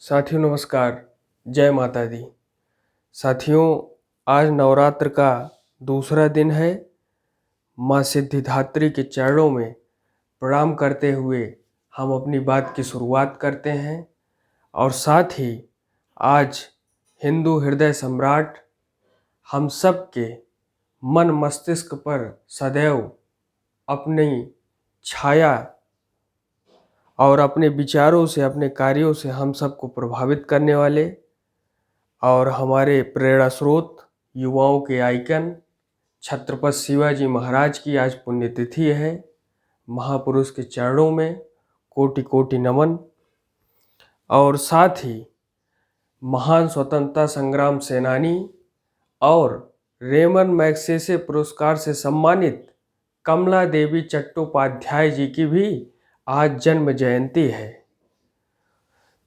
साथियों नमस्कार, जय माता दी। साथियों, आज नवरात्र का दूसरा दिन है। माँ सिद्धिदात्री के चरणों में प्रणाम करते हुए हम अपनी बात की शुरुआत करते हैं और साथ ही आज हिंदू हृदय सम्राट हम सब के मन मस्तिष्क पर सदैव अपनी छाया और अपने विचारों से, अपने कार्यों से हम सबको प्रभावित करने वाले और हमारे प्रेरणा स्रोत, युवाओं के आइकन छत्रपति शिवाजी महाराज की आज पुण्यतिथि है। महापुरुष के चरणों में कोटि कोटि नमन। और साथ ही महान स्वतंत्रता संग्राम सेनानी और रेमन मैग्सेसे पुरस्कार से सम्मानित कमला देवी चट्टोपाध्याय जी की भी आज जन्म जयंती है।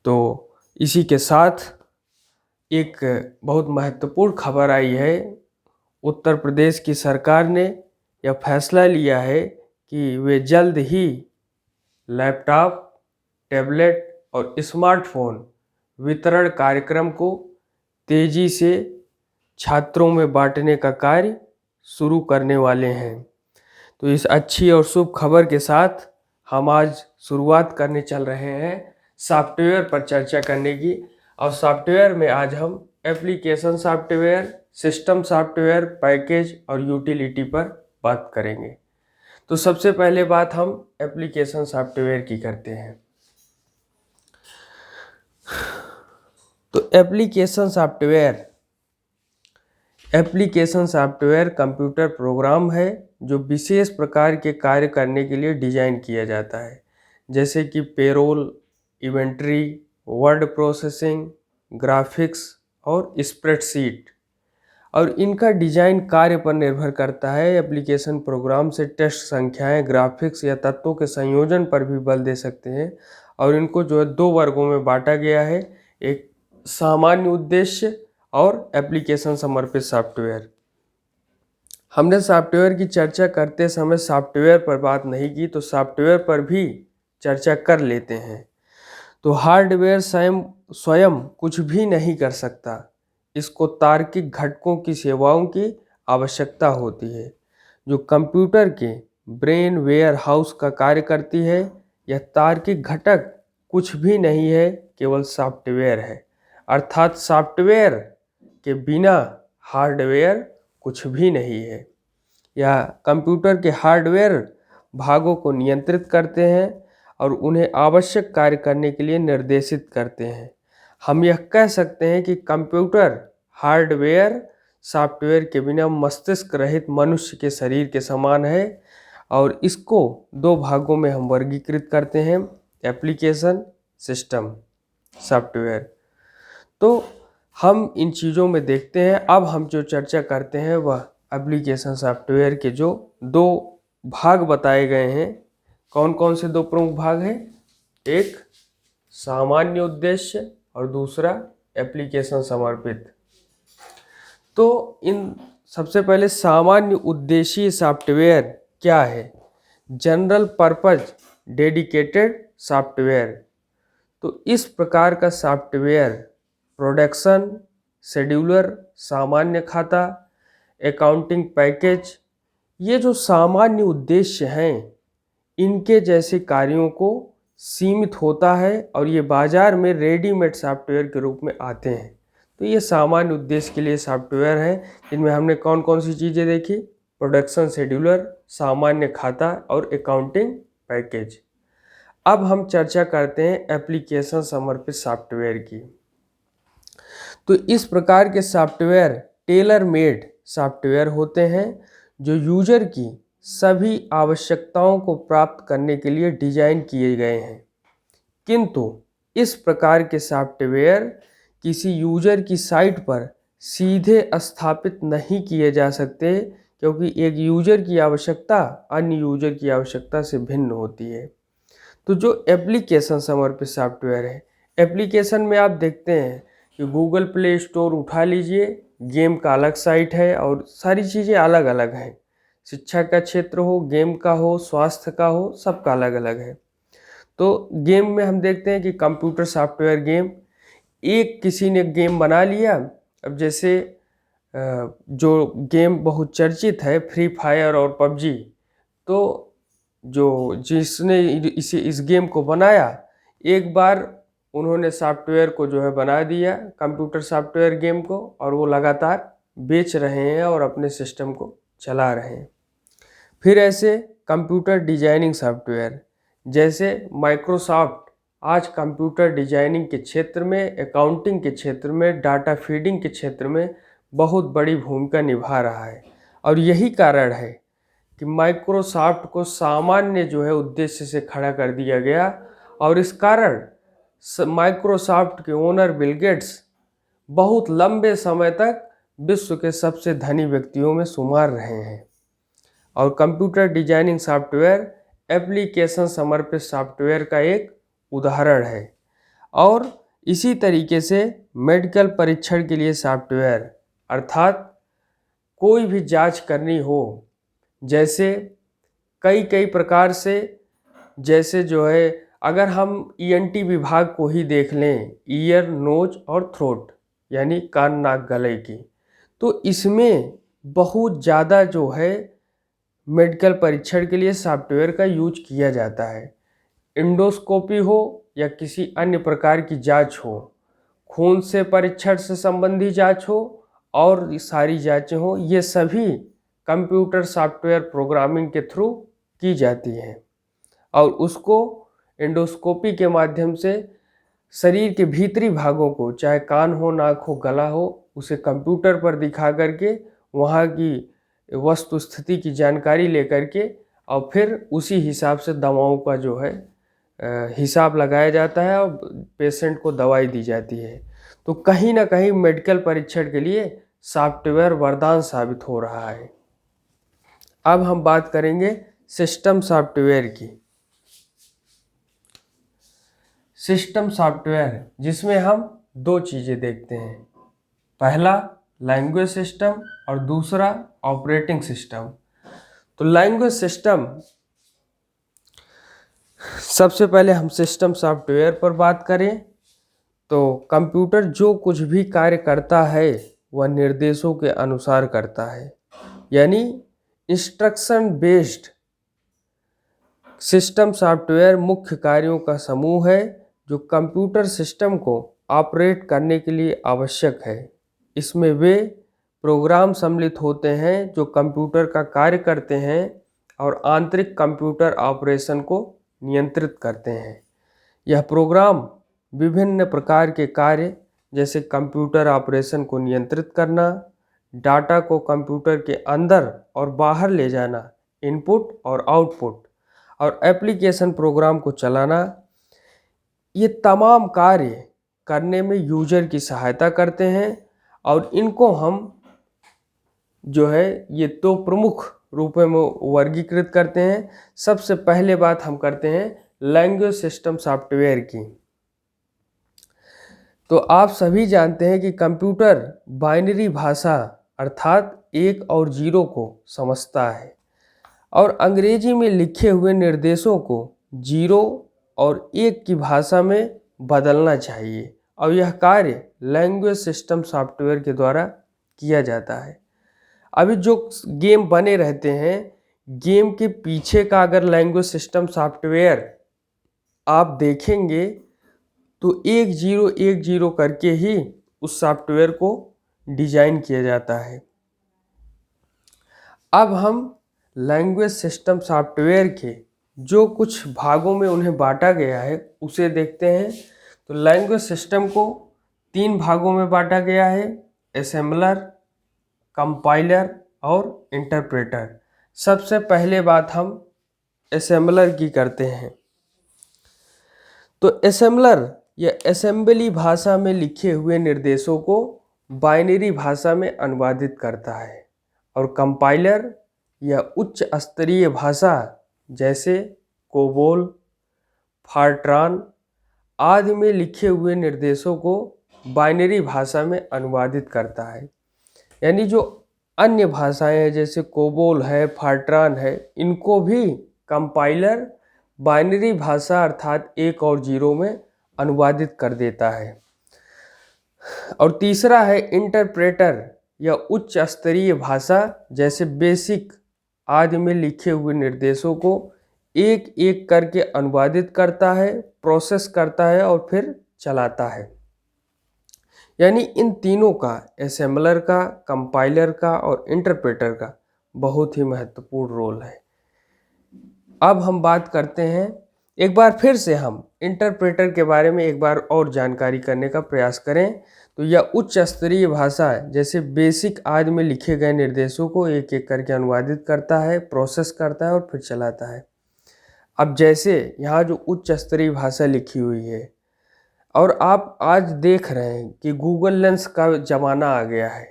तो इसी के साथ एक बहुत महत्वपूर्ण खबर आई है। उत्तर प्रदेश की सरकार ने यह फैसला लिया है कि वे जल्द ही लैपटॉप, टैबलेट और स्मार्टफोन वितरण कार्यक्रम को तेजी से छात्रों में बांटने का कार्य शुरू करने वाले हैं। तो इस अच्छी और शुभ खबर के साथ हम आज शुरुआत करने चल रहे हैं सॉफ्टवेयर पर चर्चा करने की। और सॉफ्टवेयर में आज हम application software, system software, package और यूटिलिटी पर बात करेंगे। तो सबसे पहले बात हम एप्लीकेशन सॉफ्टवेयर की करते हैं। तो एप्लीकेशन सॉफ्टवेयर कंप्यूटर प्रोग्राम है जो विशेष प्रकार के कार्य करने के लिए डिजाइन किया जाता है, जैसे कि payroll, inventory, word processing, graphics और स्प्रेडशीट। और इनका डिजाइन कार्य पर निर्भर करता है। एप्लीकेशन प्रोग्राम से टेक्स्ट संख्याएं, ग्राफिक्स या तत्वों के संयोजन पर भी बल दे सकते हैं। और इनको जो है दो वर्गों में बांटा गया है, एक सामान्य उद्देश्य और एप्लीकेशन समर्पित सॉफ्टवेयर। हमने सॉफ्टवेयर की चर्चा करते समय सॉफ्टवेयर पर बात नहीं की, तो सॉफ्टवेयर पर भी चर्चा कर लेते हैं। तो हार्डवेयर स्वयं कुछ भी नहीं कर सकता। इसको तार्किक घटकों की सेवाओं की आवश्यकता होती है, जो कंप्यूटर के ब्रेन वेयर हाउस का कार्य करती है। यह तार्किक घटक कुछ भी नहीं है, केवल सॉफ्टवेयर है। अर्थात सॉफ्टवेयर के बिना हार्डवेयर कुछ भी नहीं है। यह कंप्यूटर के हार्डवेयर भागों को नियंत्रित करते हैं और उन्हें आवश्यक कार्य करने के लिए निर्देशित करते हैं। हम यह कह सकते हैं कि कंप्यूटर हार्डवेयर सॉफ्टवेयर के बिना मस्तिष्क रहित मनुष्य के शरीर के समान है। और इसको दो भागों में हम वर्गीकृत करते हैं, एप्लीकेशन, सिस्टम, सॉफ्टवेयर। तो हम इन चीज़ों में देखते हैं। अब हम जो चर्चा करते हैं वह एप्लीकेशन सॉफ्टवेयर के जो दो भाग बताए गए हैं। कौन कौन से दो प्रमुख भाग हैं? एक सामान्य उद्देश्य और दूसरा एप्लीकेशन समर्पित। तो इन सबसे पहले सामान्य उद्देशीय सॉफ्टवेयर क्या है? General purpose dedicated software. तो इस प्रकार का सॉफ्टवेयर प्रोडक्शन, शेड्यूलर, सामान्य खाता, अकाउंटिंग पैकेज, ये जो सामान्य उद्देश्य हैं, इनके जैसे कार्यों को सीमित होता है और ये बाजार में रेडीमेड सॉफ्टवेयर के रूप में आते हैं। तो ये सामान्य उद्देश्य के लिए सॉफ्टवेयर हैं, जिनमें हमने कौन कौन सी चीज़ें देखी? प्रोडक्शन शेड्यूलर, सामान्य खाता और अकाउंटिंग पैकेज। अब हम चर्चा करते हैं एप्लीकेशन समर्पित सॉफ्टवेयर की। तो इस प्रकार के सॉफ्टवेयर टेलर मेड सॉफ्टवेयर होते हैं, जो यूजर की सभी आवश्यकताओं को प्राप्त करने के लिए डिजाइन किए गए हैं। किंतु इस प्रकार के सॉफ्टवेयर किसी यूजर की साइट पर सीधे स्थापित नहीं किए जा सकते, क्योंकि एक यूजर की आवश्यकता अन्य यूजर की आवश्यकता से भिन्न होती है। तो जो एप्लीकेशन समर्पित सॉफ्टवेयर है, एप्लीकेशन में आप देखते हैं कि गूगल प्ले स्टोर उठा लीजिए, गेम का अलग साइट है और सारी चीज़ें अलग अलग हैं। शिक्षा का क्षेत्र हो, गेम का हो, स्वास्थ्य का हो, सबका अलग अलग है। तो गेम में हम देखते हैं कि कंप्यूटर सॉफ्टवेयर गेम, एक किसी ने गेम बना लिया। अब जैसे जो गेम बहुत चर्चित है फ्री फायर और पबजी, तो जो जिसने इस गेम को बनाया, एक बार उन्होंने सॉफ्टवेयर को जो है बना दिया, कंप्यूटर सॉफ्टवेयर गेम को, और वो लगातार बेच रहे हैं और अपने सिस्टम को चला रहे हैं। फिर ऐसे कंप्यूटर डिजाइनिंग सॉफ्टवेयर, जैसे माइक्रोसॉफ्ट आज कंप्यूटर डिजाइनिंग के क्षेत्र में, अकाउंटिंग के क्षेत्र में, डाटा फीडिंग के क्षेत्र में बहुत बड़ी भूमिका निभा रहा है। और यही कारण है कि माइक्रोसॉफ्ट को सामान्य जो है उद्देश्य से खड़ा कर दिया गया, और इस कारण माइक्रोसॉफ्ट के ओनर बिल गेट्स बहुत लंबे समय तक विश्व के सबसे धनी व्यक्तियों में शुमार रहे हैं। और कंप्यूटर डिजाइनिंग सॉफ्टवेयर एप्लीकेशन समर्पित सॉफ्टवेयर का एक उदाहरण है। और इसी तरीके से मेडिकल परीक्षण के लिए सॉफ्टवेयर, अर्थात कोई भी जांच करनी हो, जैसे कई प्रकार से, जैसे जो है अगर हम ईएनटी विभाग को ही देख लें, ईयर नोज और थ्रोट यानी कान नाक गले की, तो इसमें बहुत ज़्यादा जो है मेडिकल परीक्षण के लिए सॉफ्टवेयर का यूज किया जाता है। इंडोस्कोपी हो या किसी अन्य प्रकार की जांच हो, खून से परीक्षण से संबंधी जांच हो और सारी जांचें हो, ये सभी कंप्यूटर सॉफ्टवेयर प्रोग्रामिंग के थ्रू की जाती हैं। और उसको एंडोस्कोपी के माध्यम से शरीर के भीतरी भागों को, चाहे कान हो, नाक हो, गला हो, उसे कंप्यूटर पर दिखा करके वहाँ की वस्तु स्थिति की जानकारी लेकर के और फिर उसी हिसाब से दवाओं का जो है हिसाब लगाया जाता है और पेशेंट को दवाई दी जाती है। तो कहीं ना कहीं मेडिकल परीक्षण के लिए सॉफ्टवेयर वरदान साबित हो रहा है। अब हम बात करेंगे सिस्टम सॉफ्टवेयर की। सिस्टम सॉफ्टवेयर जिसमें हम दो चीज़ें देखते हैं, पहला लैंग्वेज सिस्टम और दूसरा ऑपरेटिंग सिस्टम। तो लैंग्वेज सिस्टम, सबसे पहले हम सिस्टम सॉफ्टवेयर पर बात करें तो कंप्यूटर जो कुछ भी कार्य करता है वह निर्देशों के अनुसार करता है, यानी इंस्ट्रक्शन बेस्ड। सिस्टम सॉफ्टवेयर मुख्य कार्यों का समूह है जो कंप्यूटर सिस्टम को ऑपरेट करने के लिए आवश्यक है। इसमें वे प्रोग्राम सम्मिलित होते हैं जो कंप्यूटर का कार्य करते हैं और आंतरिक कंप्यूटर ऑपरेशन को नियंत्रित करते हैं। यह प्रोग्राम विभिन्न प्रकार के कार्य जैसे कंप्यूटर ऑपरेशन को नियंत्रित करना, डाटा को कंप्यूटर के अंदर और बाहर ले जाना, इनपुट और आउटपुट, और एप्लीकेशन प्रोग्राम को चलाना, ये तमाम कार्य करने में यूजर की सहायता करते हैं। और इनको हम जो है ये दो प्रमुख रूपों में वर्गीकृत करते हैं। सबसे पहले बात हम करते हैं लैंग्वेज सिस्टम सॉफ्टवेयर की। तो आप सभी जानते हैं कि कंप्यूटर बाइनरी भाषा अर्थात 1 और 0 को समझता है और अंग्रेजी में लिखे हुए निर्देशों को 0 और 1 की भाषा में बदलना चाहिए, और यह कार्य लैंग्वेज सिस्टम सॉफ्टवेयर के द्वारा किया जाता है। अभी जो गेम बने रहते हैं, गेम के पीछे का अगर लैंग्वेज सिस्टम सॉफ्टवेयर आप देखेंगे तो 1010 करके ही उस सॉफ्टवेयर को डिजाइन किया जाता है। अब हम लैंग्वेज सिस्टम सॉफ्टवेयर के जो कुछ भागों में उन्हें बांटा गया है उसे देखते हैं। तो लैंग्वेज सिस्टम को 3 भागों में बांटा गया है, असेंबलर, कंपाइलर और इंटरप्रेटर। सबसे पहले बात हम असेंबलर की करते हैं। तो असेंबलर या असेंबली भाषा में लिखे हुए निर्देशों को बाइनरी भाषा में अनुवादित करता है, और कंपाइलर या उच्च स्तरीय भाषा जैसे कोबोल, फार्ट्रान आदि में लिखे हुए निर्देशों को बाइनरी भाषा में अनुवादित करता है। यानी जो अन्य भाषाएं हैं जैसे कोबोल है, फार्ट्रान है, इनको भी कंपाइलर बाइनरी भाषा अर्थात 1 और 0 में अनुवादित कर देता है। और तीसरा है इंटरप्रेटर या उच्च स्तरीय भाषा, जैसे बेसिक आदि में लिखे हुए निर्देशों को एक एक करके अनुवादित करता है, प्रोसेस करता है और फिर चलाता है। यानी इन तीनों का, असेंबलर का, कंपाइलर का और इंटरप्रेटर का बहुत ही महत्वपूर्ण रोल है। अब हम बात करते हैं, एक बार फिर से हम इंटरप्रेटर के बारे में एक बार और जानकारी करने का प्रयास करें। तो यह उच्च स्तरीय भाषा जैसे बेसिक आदि में लिखे गए निर्देशों को एक एक करके अनुवादित करता है, प्रोसेस करता है और फिर चलाता है। अब जैसे यहाँ जो उच्च स्तरीय भाषा लिखी हुई है, और आप आज देख रहे हैं कि गूगल लेंस का ज़माना आ गया है।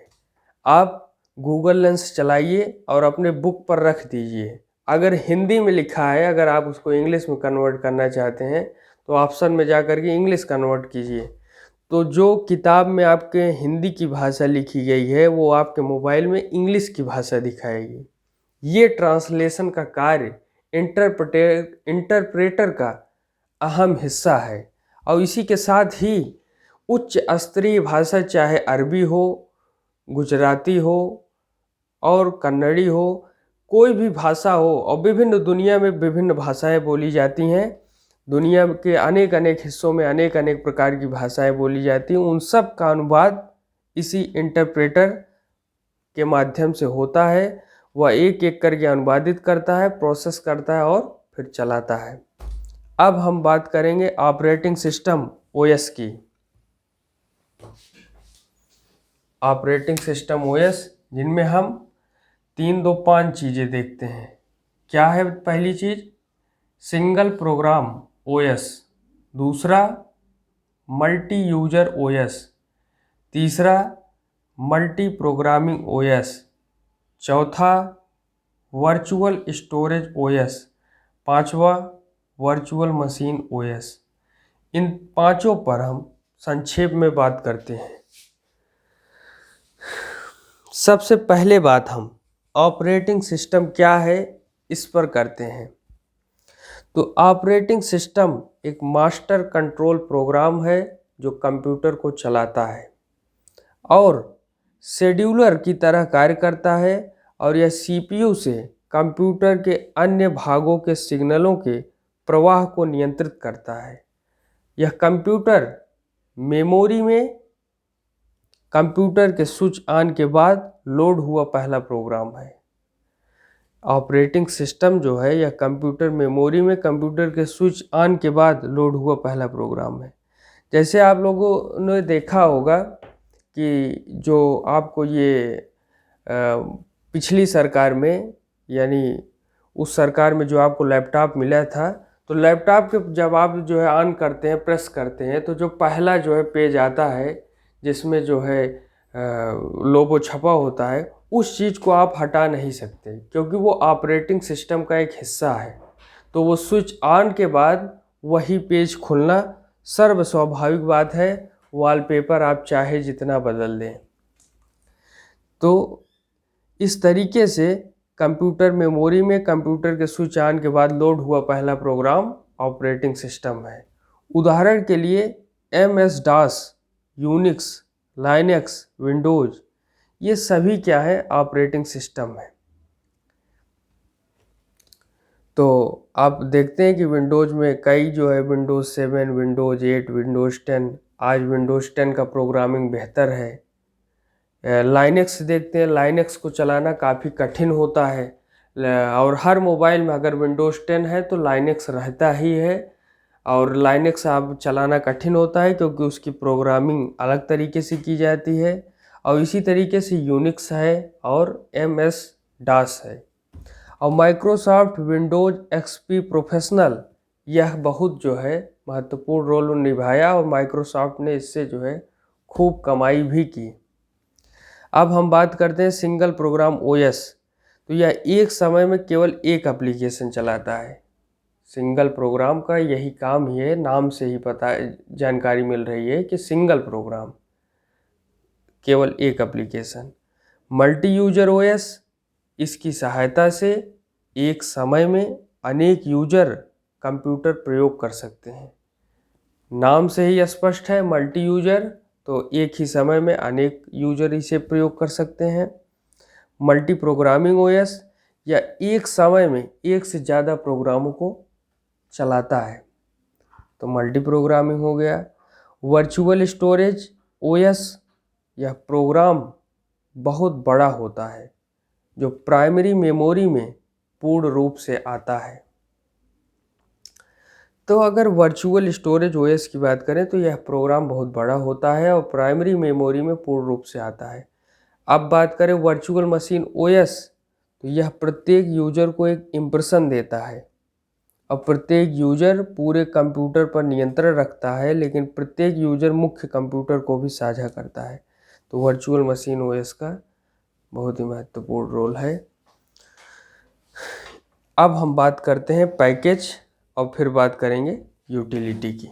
आप गूगल लेंस चलाइए और अपने बुक पर रख दीजिए। अगर हिंदी में लिखा है, अगर आप उसको इंग्लिश में कन्वर्ट करना चाहते हैं तो ऑप्शन में जा कर के इंग्लिश कन्वर्ट कीजिए। तो जो किताब में आपके हिंदी की भाषा लिखी गई है वो आपके मोबाइल में इंग्लिश की भाषा दिखाएगी। ये ट्रांसलेशन का कार्य इंटरप्रेटर का अहम हिस्सा है। और इसी के साथ ही उच्च स्तरीय भाषा, चाहे अरबी हो, गुजराती हो और कन्नड़ी हो, कोई भी भाषा हो, और विभिन्न दुनिया में विभिन्न भाषाएं बोली जाती हैं। दुनिया के अनेक अनेक हिस्सों में अनेक अनेक प्रकार की भाषाएं बोली जाती हैं। उन सब का अनुवाद इसी इंटरप्रेटर के माध्यम से होता है। वह एक एक करके अनुवादित करता है, प्रोसेस करता है और फिर चलाता है। अब हम बात करेंगे ऑपरेटिंग सिस्टम ओएस की। ऑपरेटिंग सिस्टम ओएस, जिनमें हम 3-2-5 चीज़ें देखते हैं। क्या है पहली चीज़? Single program OS. दूसरा मल्टी यूजर ओएस। तीसरा मल्टी प्रोग्रामिंग ओएस। चौथा वर्चुअल स्टोरेज ओएस। पांचवा वर्चुअल मशीन ओएस। इन पांचों पर हम संक्षेप में बात करते हैं। सबसे पहले बात हम ऑपरेटिंग सिस्टम क्या है इस पर करते हैं। तो ऑपरेटिंग सिस्टम एक मास्टर कंट्रोल प्रोग्राम है जो कंप्यूटर को चलाता है और शेड्यूलर की तरह कार्य करता है, और यह सीपीयू से कंप्यूटर के अन्य भागों के सिग्नलों के प्रवाह को नियंत्रित करता है। यह कंप्यूटर मेमोरी में कंप्यूटर के स्विच ऑन के बाद लोड हुआ पहला प्रोग्राम है। ऑपरेटिंग सिस्टम जो है यह कंप्यूटर मेमोरी में कंप्यूटर के स्विच ऑन के बाद लोड हुआ पहला प्रोग्राम है। जैसे आप लोगों ने देखा होगा कि जो आपको ये पिछली सरकार में, यानी उस सरकार में जो आपको लैपटॉप मिला था, तो लैपटॉप के जब आप जो है ऑन करते हैं, प्रेस करते हैं, तो जो पहला जो है पेज आता है जिसमें जो है लोगो छपा होता है, उस चीज़ को आप हटा नहीं सकते क्योंकि वो ऑपरेटिंग सिस्टम का एक हिस्सा है। तो वो स्विच ऑन के बाद वही पेज खुलना सर्व स्वाभाविक बात है। वॉलपेपर आप चाहे जितना बदल दें। तो इस तरीके से कंप्यूटर मेमोरी में कंप्यूटर के स्विच ऑन के बाद लोड हुआ पहला प्रोग्राम ऑपरेटिंग सिस्टम है। उदाहरण के लिए MS DOS, Unix, Linux, Windows, ये सभी क्या है? ऑपरेटिंग सिस्टम है। तो आप देखते हैं कि विंडोज़ में कई जो है विंडोज़ 7, विंडोज़ 8, विंडोज़ 10, आज विंडोज़ 10 का प्रोग्रामिंग बेहतर है। लाइनक्स देखते हैं, लाइनक्स को चलाना काफ़ी कठिन होता है, और हर मोबाइल में अगर विंडोज़ 10 है तो लाइनक्स रहता ही है। और लाइनक्स आप चलाना कठिन होता है क्योंकि उसकी प्रोग्रामिंग अलग तरीके से की जाती है। और इसी तरीके से यूनिक्स है और MS DOS है। और माइक्रोसॉफ्ट विंडोज़ XP प्रोफेशनल, यह बहुत जो है महत्वपूर्ण रोल निभाया और माइक्रोसॉफ्ट ने इससे जो है खूब कमाई भी की। अब हम बात करते हैं सिंगल प्रोग्राम OS। तो यह एक समय में केवल एक एप्लीकेशन चलाता है। सिंगल प्रोग्राम का यही काम ही है, नाम से ही पता जानकारी मिल रही है कि सिंगल प्रोग्राम, केवल एक एप्लीकेशन। मल्टी यूजर OS, इसकी सहायता से एक समय में अनेक यूजर कंप्यूटर प्रयोग कर सकते हैं। नाम से ही स्पष्ट है, मल्टी यूजर तो एक ही समय में अनेक यूजर इसे प्रयोग कर सकते हैं। मल्टी प्रोग्रामिंग ओएस, या एक समय में एक से ज़्यादा प्रोग्रामों को चलाता है, तो मल्टी प्रोग्रामिंग हो गया। वर्चुअल स्टोरेज ओएस, यह प्रोग्राम बहुत बड़ा होता है जो प्राइमरी मेमोरी में पूर्ण रूप से आता है। तो अगर वर्चुअल स्टोरेज ओएस की बात करें तो यह प्रोग्राम बहुत बड़ा होता है और प्राइमरी मेमोरी में पूर्ण रूप से आता है। अब बात करें वर्चुअल मशीन ओएस, तो यह प्रत्येक यूजर को एक इम्प्रेशन देता है और प्रत्येक यूजर पूरे कंप्यूटर पर नियंत्रण रखता है, लेकिन प्रत्येक यूजर मुख्य कंप्यूटर को भी साझा करता है। तो वर्चुअल मशीन ओएस का बहुत ही महत्वपूर्ण रोल है। अब हम बात करते हैं पैकेज और फिर बात करेंगे यूटिलिटी की।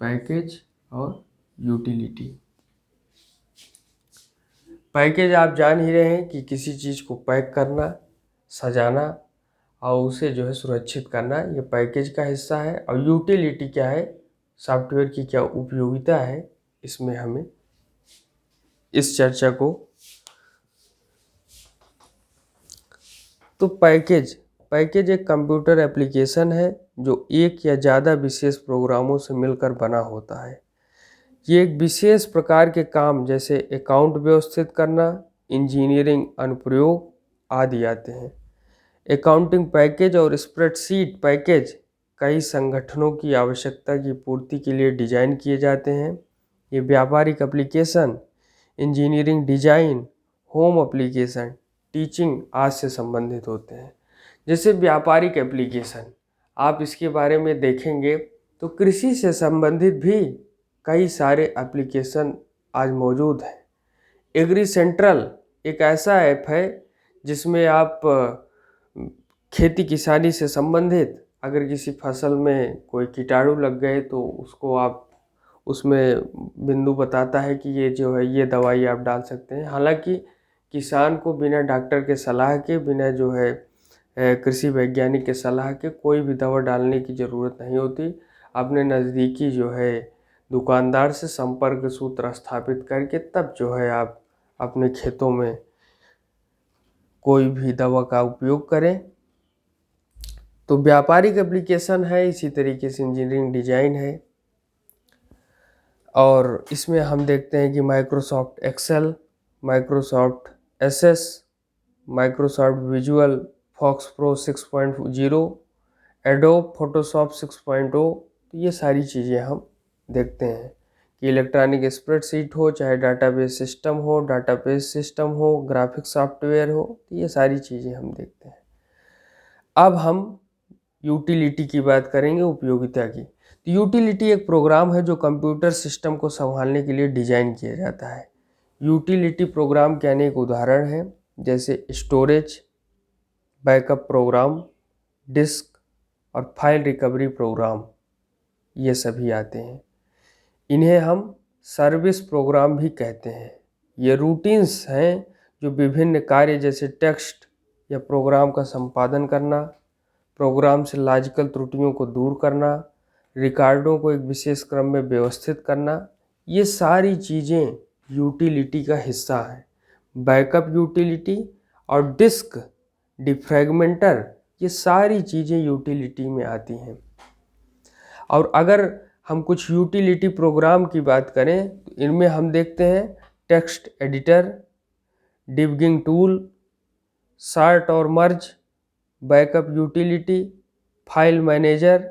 पैकेज और यूटिलिटी। पैकेज आप जान ही रहे हैं कि किसी चीज़ को पैक करना, सजाना और उसे जो है सुरक्षित करना, ये पैकेज का हिस्सा है। और यूटिलिटी क्या है, सॉफ्टवेयर की क्या उपयोगिता है, इसमें हमें इस चर्चा को। तो पैकेज एक कंप्यूटर एप्लीकेशन है जो एक या ज़्यादा विशेष प्रोग्रामों से मिलकर बना होता है। ये एक विशेष प्रकार के काम जैसे अकाउंट व्यवस्थित करना, इंजीनियरिंग अनुप्रयोग आदि आते हैं। अकाउंटिंग पैकेज और स्प्रेडशीट पैकेज कई संगठनों की आवश्यकता की पूर्ति के लिए डिज़ाइन किए जाते हैं। ये व्यापारिक application, engineering design, home application, teaching आदि से संबंधित होते हैं। जैसे व्यापारिक एप्लीकेशन, आप इसके बारे में देखेंगे तो कृषि से संबंधित भी कई सारे एप्लीकेशन आज मौजूद हैं। एग्री सेंट्रल एक ऐसा ऐप है जिसमें आप खेती किसानी से संबंधित अगर किसी फसल में कोई कीटाणु लग गए तो उसको आप उसमें बिंदु बताता है कि ये जो है ये दवाई आप डाल सकते हैं। हालांकि किसान को बिना डॉक्टर के सलाह के, बिना जो है कृषि वैज्ञानिक के सलाह के कोई भी दवा डालने की ज़रूरत नहीं होती। अपने नज़दीकी जो है दुकानदार से संपर्क सूत्र स्थापित करके तब जो है आप अपने खेतों में कोई भी दवा का उपयोग करें। तो व्यापारिक एप्लीकेशन है, इसी तरीके से इंजीनियरिंग डिजाइन है। और इसमें हम देखते हैं कि Microsoft Excel, Microsoft Access, Microsoft Visual Fox Pro 6.0, Adobe Photoshop 6.0, तो ये सारी चीज़ें हम देखते हैं कि इलेक्ट्रॉनिक स्प्रेडशीट हो, चाहे डाटाबेस सिस्टम हो, डाटाबेस सिस्टम हो, ग्राफिक सॉफ्टवेयर हो, तो ये सारी चीज़ें हम देखते हैं। अब हम यूटिलिटी की बात करेंगे, उपयोगिता की। तो यूटिलिटी एक प्रोग्राम है जो कंप्यूटर सिस्टम को संभालने के लिए डिज़ाइन किया जाता है। यूटिलिटी प्रोग्राम के अनेक उदाहरण हैं, जैसे स्टोरेज, बैकअप प्रोग्राम, डिस्क और फाइल रिकवरी प्रोग्राम, ये सभी आते हैं। इन्हें हम सर्विस प्रोग्राम भी कहते हैं। ये रूटीन्स हैं जो विभिन्न कार्य जैसे टेक्स्ट या प्रोग्राम का संपादन करना, प्रोग्राम से लॉजिकल त्रुटियों को दूर करना, रिकॉर्डों को एक विशेष क्रम में व्यवस्थित करना, ये सारी चीज़ें यूटिलिटी का हिस्सा है। बैकअप यूटिलिटी और डिस्क डिफ्रैगमेंटर, ये सारी चीज़ें यूटिलिटी में आती हैं। और अगर हम कुछ यूटिलिटी प्रोग्राम की बात करें तो इनमें हम देखते हैं text editor, debugging tool, sort और merge, backup utility, file manager,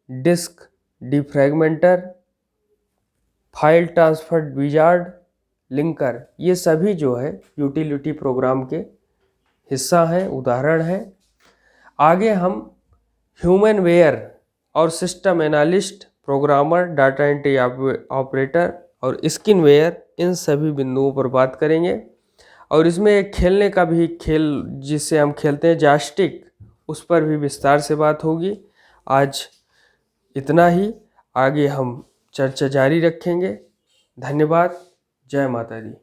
disk defragmenter, file transfer wizard, linker, ये सभी जो है यूटिलिटी प्रोग्राम के हिस्सा हैं, उदाहरण हैं। आगे हम ह्यूमन वेयर और system analyst, programmer, data entry operator और स्किनवेयर, इन सभी बिंदुओं पर बात करेंगे। और इसमें एक खेलने का भी खेल जिससे हम खेलते हैं जॉयस्टिक, उस पर भी विस्तार से बात होगी। आज इतना ही, आगे हम चर्चा जारी रखेंगे। धन्यवाद। जय माता दी।